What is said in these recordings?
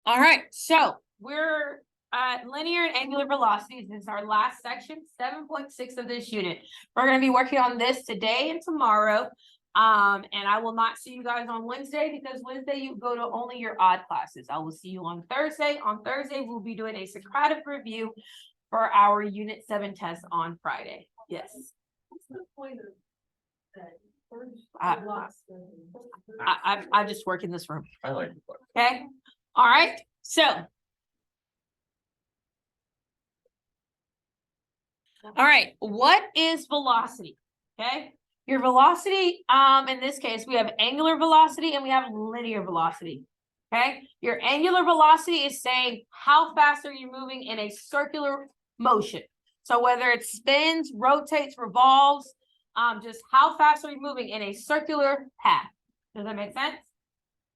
All right, so we're at linear and angular velocities. This is our last section, 7.6 of this unit. We're going to be working on this today and tomorrow. And I will not see you guys on Wednesday because Wednesday you go to only your odd classes. I will see you on Thursday. On Thursday, we'll be doing a Socratic review for our Unit 7 test on Friday. Yes. What's the point of that? I just work in this room. I like it. Okay. All right. So. All right. What is velocity? Okay. Your velocity, in this case, we have angular velocity and we have linear velocity. Okay. Your angular velocity is saying how fast are you moving in a circular motion. So whether it spins, rotates, revolves, just how fast are you moving in a circular path? Does that make sense?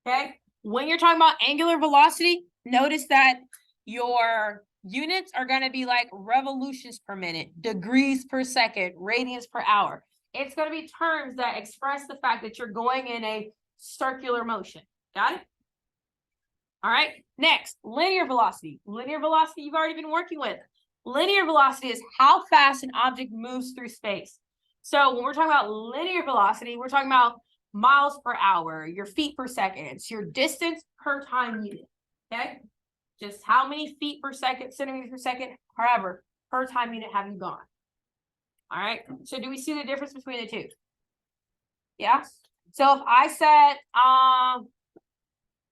Okay. When you're talking about angular velocity, notice that your units are going to be like revolutions per minute, degrees per second, radians per hour. It's going to be terms that express the fact that you're going in a circular motion. Got it? All right. Next, linear velocity. Linear velocity you've already been working with. Linear velocity is how fast an object moves through space. So when we're talking about linear velocity, we're talking about miles per hour, your feet per second. It's your distance per time unit. Okay. Just how many feet per second, centimeters per second, however, per time unit have you gone? All right. So do we see the difference between the two? Yeah. So if I said,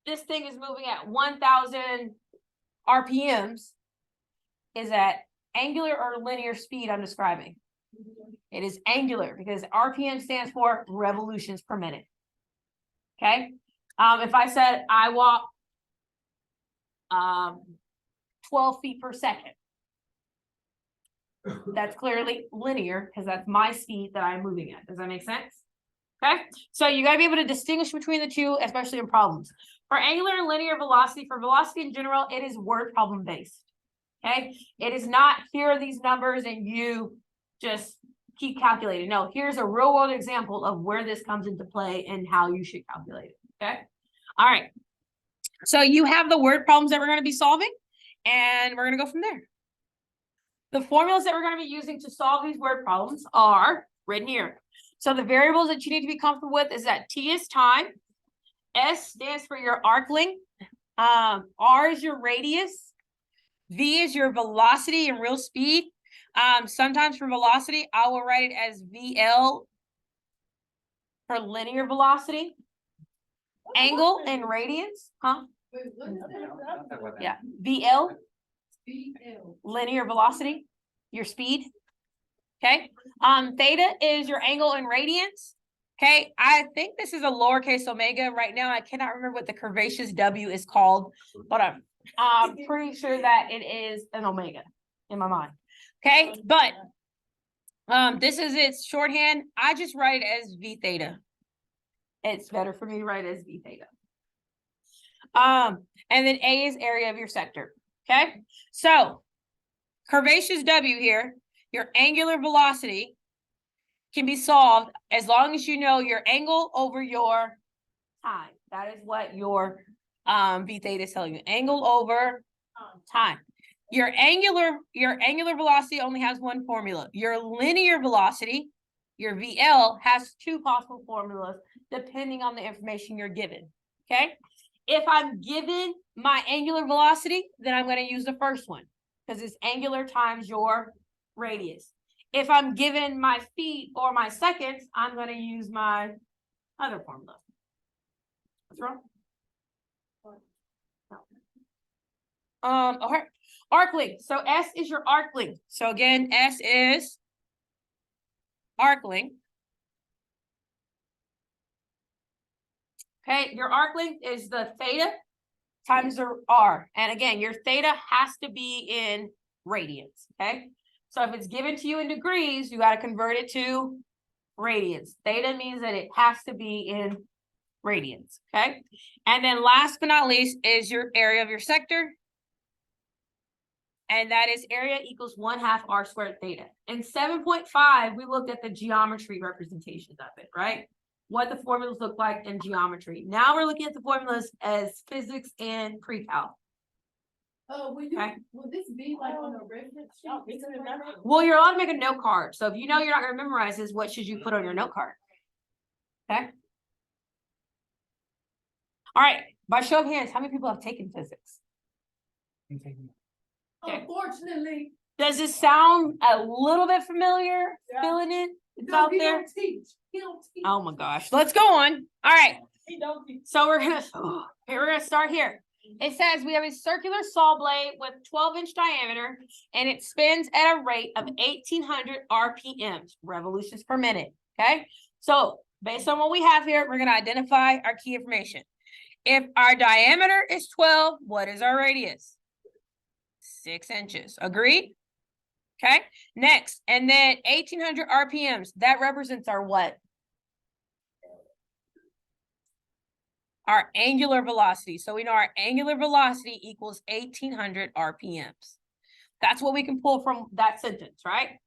this thing is moving at 1,000 RPMs, is that angular or linear speed I'm describing? It is angular because RPM stands for revolutions per minute. Okay. If I said I walk 12 feet per second, that's clearly linear because that's my speed that I'm moving at. Does that make sense? Okay. So you got to be able to distinguish between the two, especially in problems. For angular and linear velocity, for velocity in general, it is word problem based. Okay. It is not here are these numbers and you just keep calculating. No, here's a real world example of where this comes into play and how you should calculate it. Okay. All right. So you have the word problems that we're going to be solving, and we're going to go from there. The formulas that we're going to be using to solve these word problems are written here. So the variables that you need to be comfortable with is that T is time, S stands for your arc length, R is your radius, V is your velocity and real speed. Sometimes for velocity, I will write it as VL for linear velocity. Angle and radians, huh? Wait, what is that? Yeah, VL, BL. linear velocity, your speed. Okay. Theta is your angle in radians. Okay. I think this is a lowercase omega right now. I cannot remember what the curvaceous W is called, but I'm pretty sure that it is an omega in my mind. Okay. But this is its shorthand. I just write it as V theta. It's better for me to write as V theta. And then A is area of your sector. Okay. So curvaceous W here, your angular velocity can be solved as long as you know your angle over your time. That is what your V theta is telling you. Angle over time. Your angular velocity only has one formula. Your linear velocity, your VL, has two possible formulas depending on the information you're given. Okay. If I'm given my angular velocity, then I'm going to use the first one because it's angular times your radius. If I'm given my feet or my seconds, I'm going to use my other formula. What's wrong? All right. Arc length. So S is your arc length. So again, S is arc length. Okay, your arc length is the theta times the R. And again, your theta has to be in radians. Okay. So if it's given to you in degrees, you got to convert it to radians. Theta means that it has to be in radians. Okay. And then last but not least is your area of your sector. And that is area equals 1/2 R squared theta. In 7.5, we looked at the geometry representations of it, right? What the formulas look like in geometry. Now we're looking at the formulas as physics and pre-calc. Okay. Will this be like on a reference sheet? Well, you're allowed to make a note card. So if you know you're not gonna memorize this, what should you put on your note card? Okay. All right, by show of hands, how many people have taken physics? Okay. Unfortunately. Does this sound a little bit familiar? Yeah. Feeling it? It's No, out he there. don't teach. He don't teach. Oh my gosh, let's go on. All right, He don't teach. so we're gonna start here. It says we have a circular saw blade with 12-inch diameter and it spins at a rate of 1800 RPMs, revolutions per minute. Okay, so based on what we have here, we're gonna identify our key information. If our diameter is 12, what is our radius? 6 inches. Agreed? Okay, next, and then 1800 RPMs, that represents our what? Our angular velocity. So we know our angular velocity equals 1800 RPMs. That's what we can pull from that sentence, right?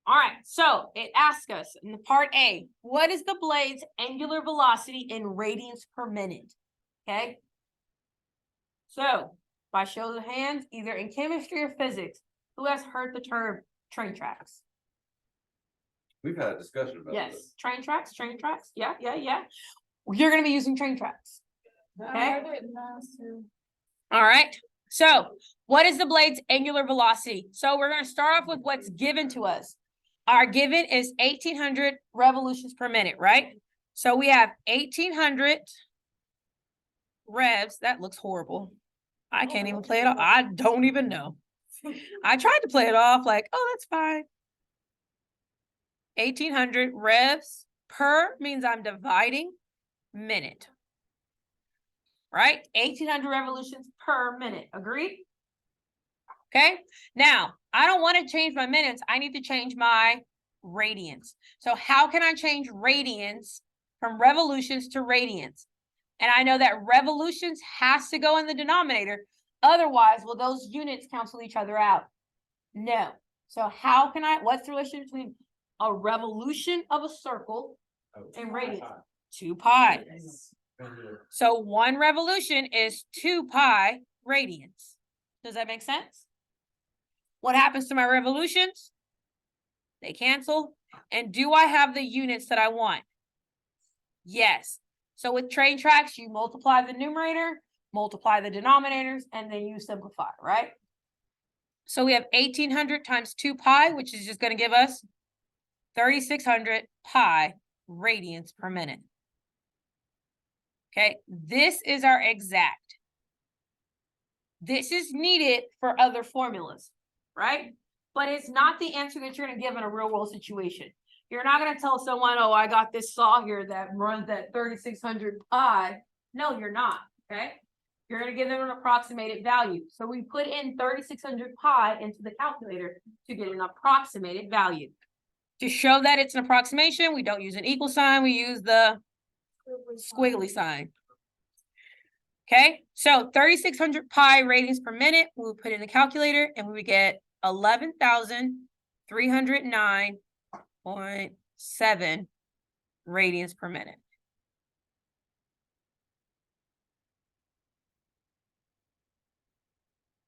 All right, so it asks us in the part A, what is the blade's angular velocity in radians per minute? Okay. So by show of hands, either in chemistry or physics, who has heard the term train tracks? We've had a discussion about this. Yes, train tracks. Yeah. You're gonna be using train tracks. Okay. All right. So what is the blade's angular velocity? So we're gonna start off with what's given to us. Our given is 1800 revolutions per minute, right? So we have 1800 revs. That looks horrible. I can't even play it off. I don't even know. I tried to play it off like, oh, that's fine. 1800 revs per means I'm dividing minute. Right? 1800 revolutions per minute. Agreed? Okay. Now, I don't want to change my minutes. I need to change my radians. So how can I change radians from revolutions to radians? And I know that revolutions has to go in the denominator. Otherwise, will those units cancel each other out? No. So how can what's the relation between a revolution of a circle and radius? 2 pi. So 1 revolution is 2 pi radians. Does that make sense? What happens to my revolutions? They cancel. And do I have the units that I want? Yes. So with train tracks, you multiply the numerator, multiply the denominators, and then you simplify, right? So we have 1800 times 2 pi, which is just going to give us 3600 pi radians per minute. Okay, this is our exact. This is needed for other formulas, right? But it's not the answer that you're going to give in a real world situation. You're not going to tell someone, oh, I got this saw here that runs at 3600 pi. No, you're not, okay? You're going to give them an approximated value. So we put in 3600 pi into the calculator to get an approximated value. To show that it's an approximation, we don't use an equal sign. We use the squiggly sign. Okay, so 3600 pi radians per minute, we would put in the calculator and we would get 11,309.7 radians per minute.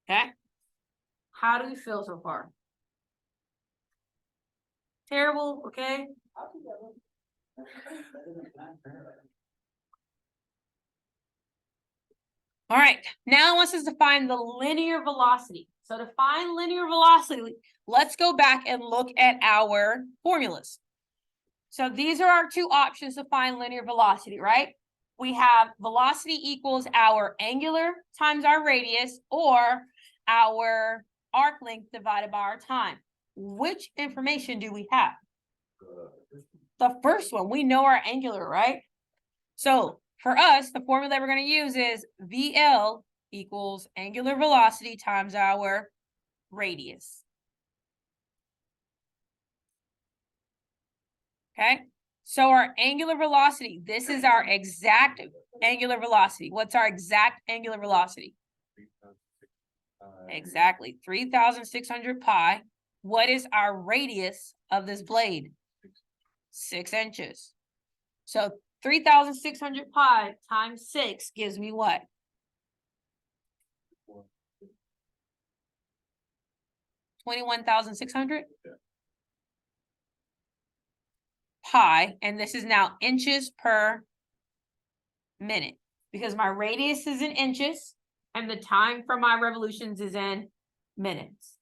Okay, how do you feel so far? Terrible, okay? All right, now it wants us to find the linear velocity. So to find linear velocity, let's go back and look at our formulas. So these are our 2 options to find linear velocity, right? We have velocity equals our angular times our radius or our arc length divided by our time. Which information do we have? The first one, we know our angular, right? So for us, the formula that we're going to use is VL equals angular velocity times our radius. Okay, so our angular velocity, this is our exact angular velocity. What's our exact angular velocity? Exactly, 3,600 pi. What is our radius of this blade? 6 inches. So 3,600 pi times 6 gives me what? 21,600? Yeah. Pi, and this is now inches per minute, because my radius is in inches and the time for my revolutions is in minutes.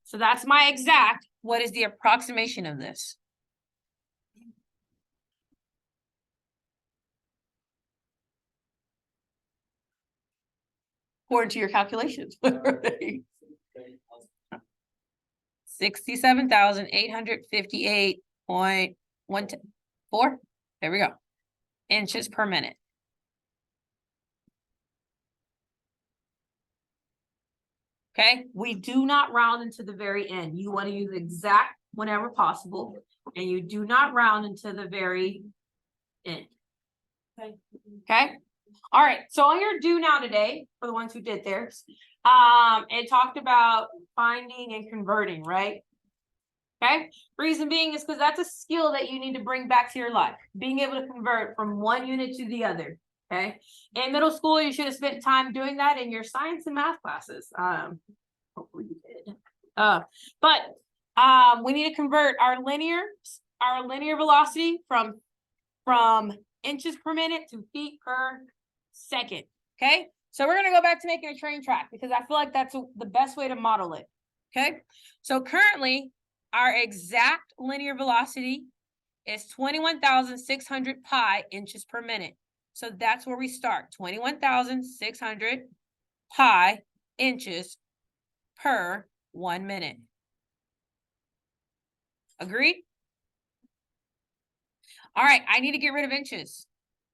So that's my exact. What is the approximation of this? According to your calculations. 67,858.14. There we go. Inches per minute. Okay, we do not round into the very end. You want to use exact whenever possible, and you do not round into the very end. Okay. All right. So on your do now today, for the ones who did theirs, it talked about finding and converting, right? Okay. Reason being is because that's a skill that you need to bring back to your life, being able to convert from one unit to the other. Okay. In middle school, you should have spent time doing that in your science and math classes. Hopefully you did. But we need to convert our linear velocity from inches per minute to feet per second. Okay. So we're gonna go back to making a train track because I feel like that's the best way to model it. Okay. So currently, our exact linear velocity is 21,600 pi inches per minute. So that's where we start, 21,600 pi inches per 1 minute. Agreed? All right, I need to get rid of inches.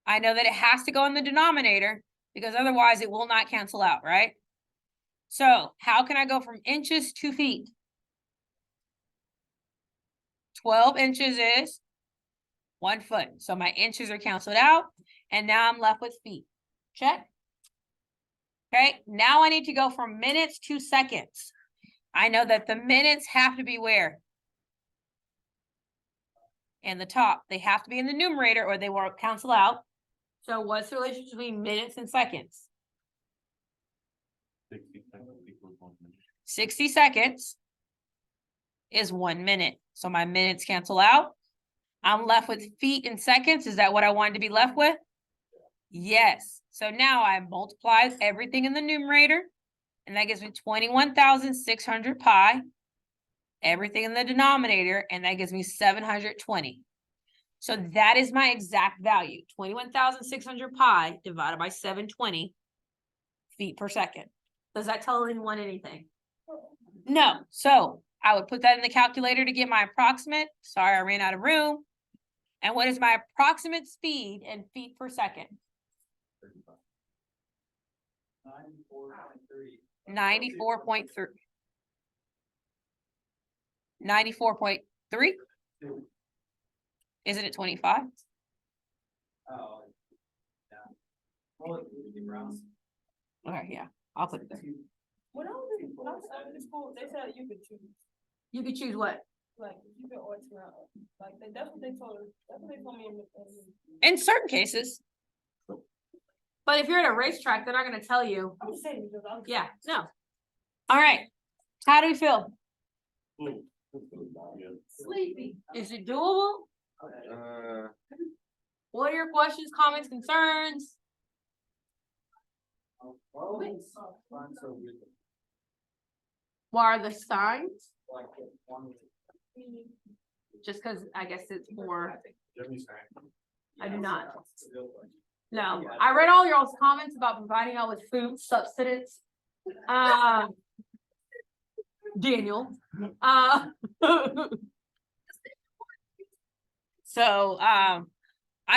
I know that it has to go in the denominator because otherwise it will not cancel out, right? So how can I go from inches to feet? 12 inches is 1 foot. So my inches are canceled out. And now I'm left with feet. Check. Okay, now I need to go from minutes to seconds. I know that the minutes have to be where? In the top. They have to be in the numerator or they won't cancel out. So what's the relationship between minutes and seconds? 60 seconds is 1 minute. So my minutes cancel out. I'm left with feet and seconds. Is that what I wanted to be left with? Yes. So now I multiply everything in the numerator, and that gives me 21,600 pi. Everything in the denominator, and that gives me 720. So that is my exact value, 21,600 pi divided by 720 feet per second. Does that tell anyone anything? No. So I would put that in the calculator to get my approximate. Sorry, I ran out of room. And what is my approximate speed in feet per second? 94.3. 94.3? Isn't it 25? Oh, yeah. Well, Okay, yeah, I'll put it there. When I was in school, they said you could choose, You could choose what? like, you could always round, like, that's what they told us, that's what they told me. In certain cases. But if you're at a racetrack, they're not gonna tell you. I'm just saying, because I'm. Yeah, no. All right. How do we feel? Sleepy. Is it doable? What are your questions, comments, concerns? What are the signs? Just because I guess it's more. I do not. No, I read all y'all's comments about providing y'all with food substance. Daniel. So I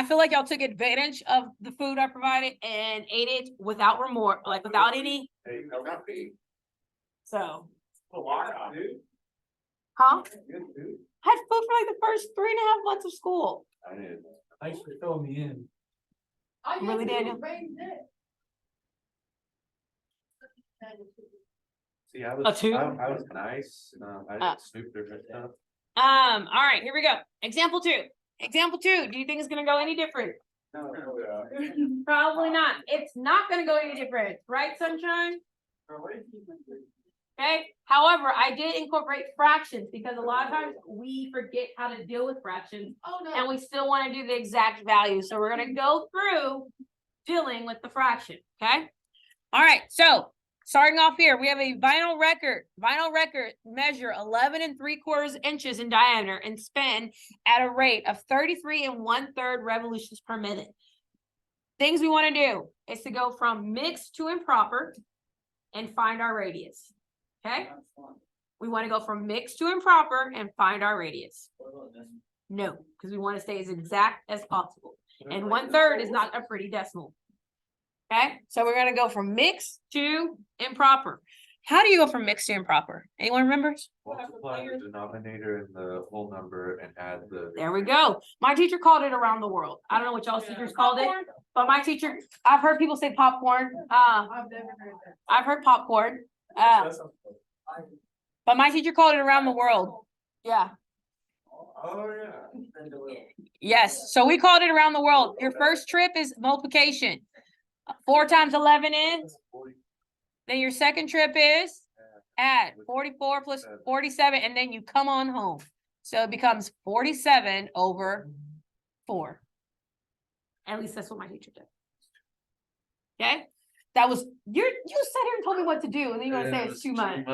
feel like y'all took advantage of the food I provided and ate it without remorse, like without any. So, huh? Had food for like the first 3.5 months of school. I did. Thanks for filling me in. Really, Daniel? See, A two? I was nice, I snooped different stuff. All right, here we go. Example 2. Example 2, do you think it's gonna go any different? No, Probably not. It's not gonna go any different, right, Sunshine? Okay, however, I did incorporate fractions because a lot of times we forget how to deal with fractions. Oh, And we still want to do the exact value. So we're gonna go through dealing with the fraction, okay? All right, so starting off here, we have a vinyl record. Vinyl record measure 11 3/4 inches in diameter and spin at a rate of 33 1/3 revolutions per minute. Things we want to do is to go from mixed to improper and find our radius. Okay? We want to go from mixed to improper and find our radius. No, because we want to stay as exact as possible. And 1/3 is not a pretty decimal. Okay, so we're gonna go from mixed to improper. How do you go from mixed to improper? Anyone remembers? Multiply the denominator and the whole number and add the. There we go. My teacher called it around the world. I don't know what y'all's teachers called it, but my teacher, I've heard people say popcorn. I've never heard that. I've heard popcorn. But my teacher called it around the world. Yeah. Oh, yeah. Yes. So we called it around the world. Your first trip is multiplication. 4 times 11 is. Then your second trip is add 44 plus 47, and then you come on home. So it becomes 47 over 4. At least that's what my teacher did. Okay, that was you sat here and told me what to do, and then you want to say it's too much.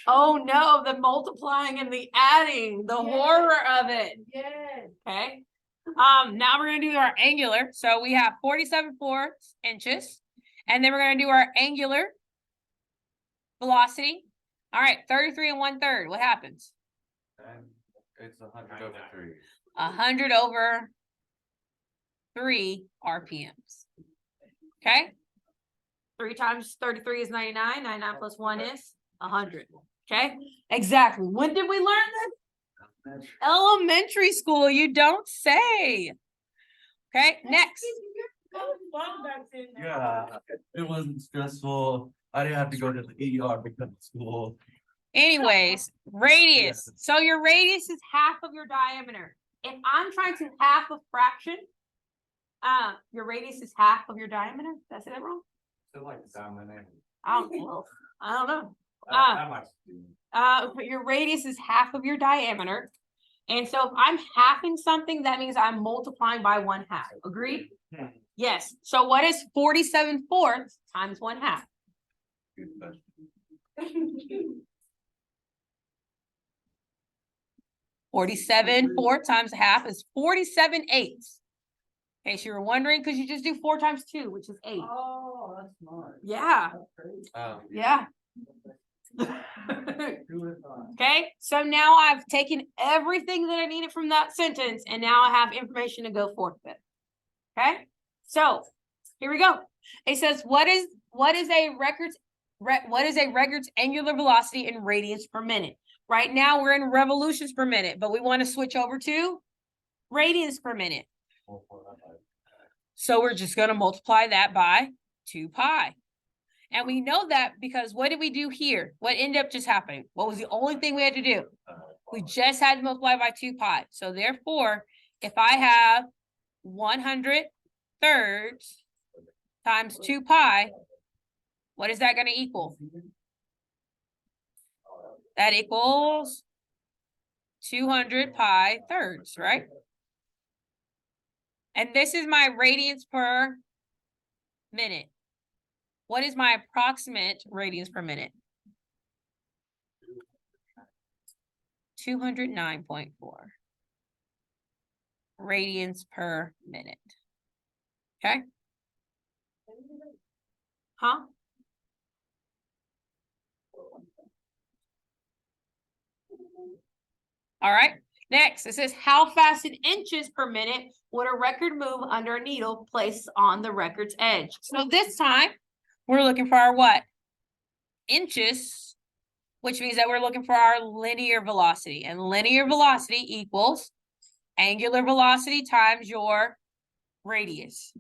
Oh no, the multiplying and the adding, the horror of it. Yes. Okay. Now we're gonna do our angular. So we have 47/4 inches, and then we're gonna do our angular velocity. All right, 33 1/3. What happens? And it's 100 over 3. 100 over 3 RPMs. Okay. 3 times 33 is 99. 99 plus 1 is 100. Okay. Exactly. When did we learn this? Elementary school. You don't say. Okay. Next. Yeah, it wasn't stressful. I didn't have to go to the ER because of school. Anyways, radius. So your radius is half of your diameter. If I'm trying to half a fraction, your radius is half of your diameter. Did I say that wrong? So like dominant. I don't know. That much. But your radius is half of your diameter. And so if I'm halving something, that means I'm multiplying by 1/2. Agreed? Yes. So what is 47/4 times 1/2? 47/4 times 1/2 is 47/8. In case you were wondering, because you just do 4 times 2, which is 8. Oh, that's smart. Yeah. Yeah. Good. Okay, so now I've taken everything that I needed from that sentence, and now I have information to go forth with. Okay, so here we go. It says, what is a record's angular velocity in radians per minute? Right now we're in revolutions per minute, but we want to switch over to radians per minute. So we're just going to multiply that by 2 pi. And we know that because what did we do here? What ended up just happening? What was the only thing we had to do? We just had to multiply by 2 pi. So therefore, if I have 100 thirds times 2 pi, what is that going to equal? That equals 200 pi thirds, right? And this is my radians per minute. What is my approximate radians per minute? 209.4 radians per minute. Okay. Huh? All right. Next, it says how fast in inches per minute would a record move under a needle placed on the record's edge? So this time, we're looking for our what? Inches, which means that we're looking for our linear velocity. And linear velocity equals angular velocity times your radius.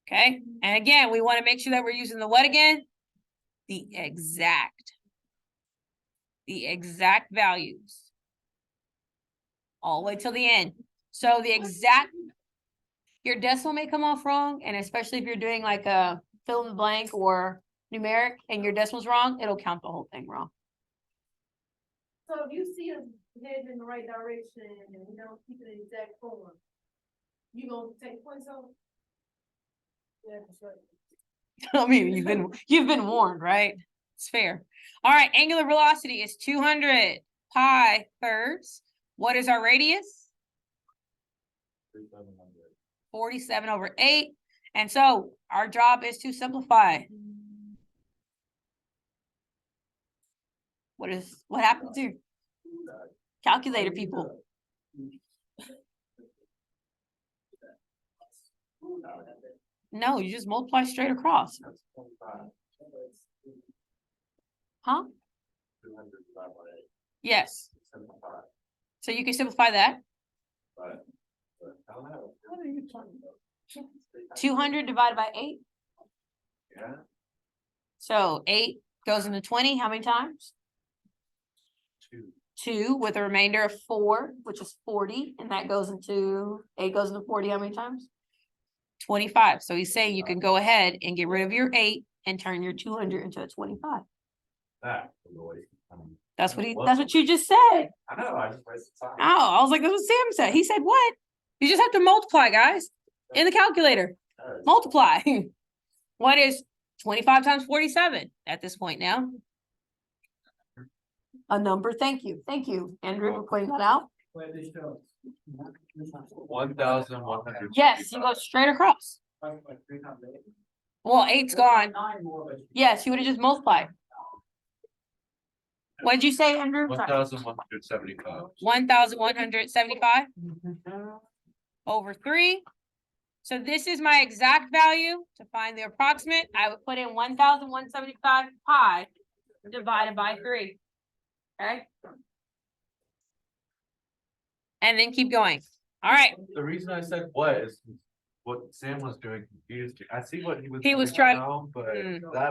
Okay, and again, we want to make sure that we're using the what again? The exact values. All the way till the end. So the exact, your decimal may come off wrong, and especially if you're doing like a fill in the blank or numeric and your decimal's wrong, it'll count the whole thing wrong. So if you see us heading in the right direction and we don't keep it in exact form, you gonna take points off? Yeah, that's right. I mean, you've been warned, right? It's fair. All right, angular velocity is 200 pi thirds. What is our radius? 47 over 8. And so our job is to simplify. What happened to calculator people? No, you just multiply straight across. That's 25. Huh? 200 divided by 8, Yes. 75. So you can simplify that. But I don't know. What are you talking about? 200 divided by 8. Yeah, So 8 goes into 20. How many times? 2. 2 with a remainder of 4, which is 40. And that goes into 8 goes into 40. How many times? 25. So he's saying you can go ahead and get rid of your 8 and turn your 200 into a 25. That was a waste of time. That's what you just said. I know, I just wasted time. Oh, I was like, that's what Sam said. He said, what? You just have to multiply, guys, in the calculator. Multiply. What is 25 times 47 at this point now? A number. Thank you. Thank you, Andrew, for pointing that out. 1,100. Yes, you go straight across. Well, 8's gone. Yes, you would have just multiplied. What did you say, Andrew? 1,175. 1,175 over 3. So this is my exact value. To find the approximate, I would put in 1,175 pi divided by 3. Okay. And then keep going. All right. The reason I said what is what Sam was doing confused me. I see what he was. He was doing trying- now, But Mm. that